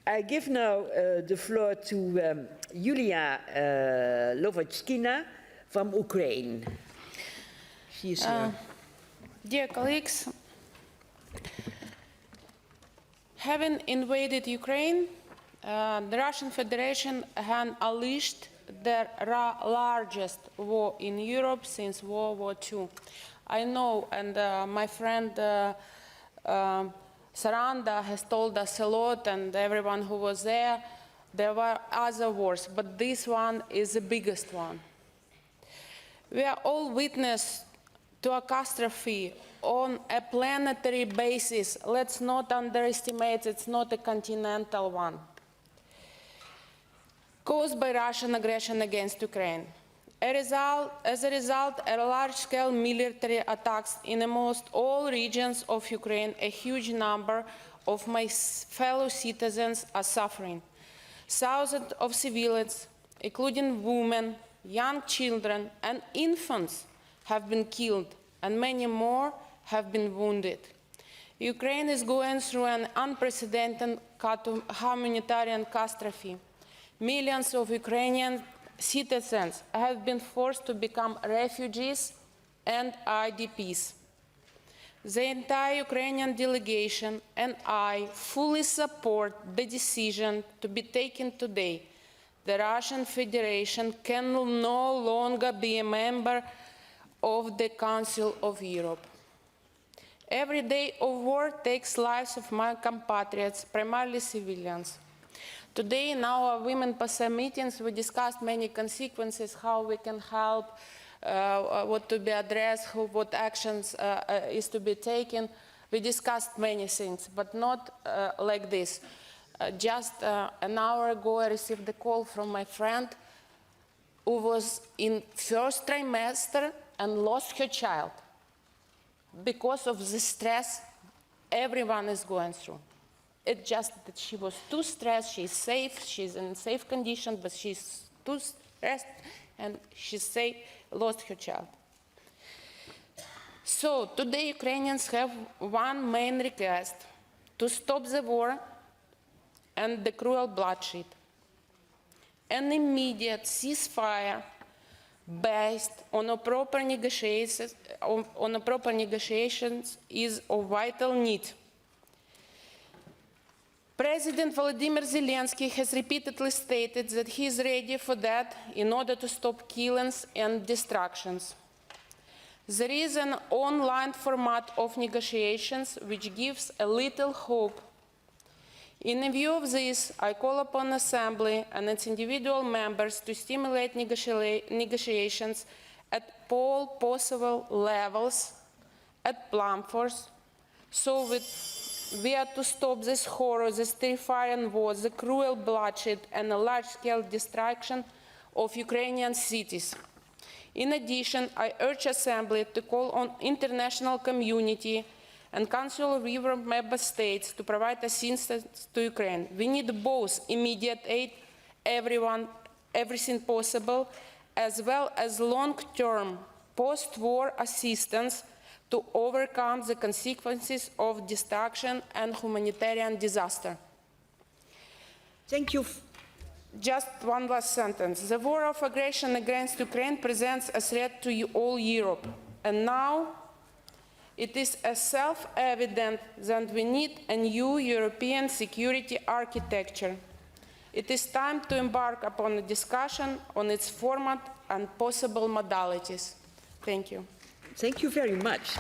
I give now the floor to Julia Lьовочкіна from Ukraine. She is here. Dear colleagues, having invaded Ukraine, the Russian Federation has unleashed the largest war in Europe since World War II. I know, and my friend Saranda has told us a lot, and everyone who was there were other wars, but this one is the biggest one. We are all witness to a catastrophe on a planetary basis. Let's not underestimate, it's not a continental one, caused by Russian aggression against Ukraine. As a result, large-scale military attacks in almost all regions of Ukraine, a huge number of my fellow citizens are suffering. Thousands of civilians, including women, young children, and infants, have been killed, and many more have been wounded. Ukraine is going through an unprecedented humanitarian catastrophe. Millions of Ukrainian citizens have been forced to become refugees and IDPs. The entire Ukrainian delegation and I fully support the decision to be taken today. The Russian Federation can no longer be a member of the Council of Europe. Every day of war takes lives of my compatriots, primarily civilians. Today, in our Women PASA meetings, we discussed many consequences, how we can help, what to be addressed, what actions is to be taken. We discussed many things, but not like this. Just an hour ago, I received a call from my friend who was in first trimester and lost her child because of the stress everyone is going through. It's just that she was too stressed, she's safe, she's in safe condition, but she's too stressed and she lost her child. So today Ukrainians have one main request: to stop the war and the cruel bloodshed. An immediate ceasefire based on a proper negotiations is of vital need. President Volodymyr Zelensky has repeatedly stated that he is ready for that in order to stop killings and destructions. There is an online format of negotiations which gives a little hope. In view of this, I call upon the Assembly and its individual members to stimulate negotiations at all possible levels, at platforms, so we are to stop this horror, this terrifying war, the cruel bloodshed, and the large-scale destruction of Ukrainian cities. In addition, I urge Assembly to call on international community and Council of Europe member states to provide assistance to Ukraine. We need both immediate aid, everything possible, as well as long-term post-war assistance to overcome the consequences of destruction and humanitarian disaster. Thank you. Just one last sentence. The war of aggression against Ukraine presents a threat to all Europe. And now it is self-evident that we need a new European security architecture. It is time to embark upon a discussion on its format and possible modalities. Thank you. Thank you very much.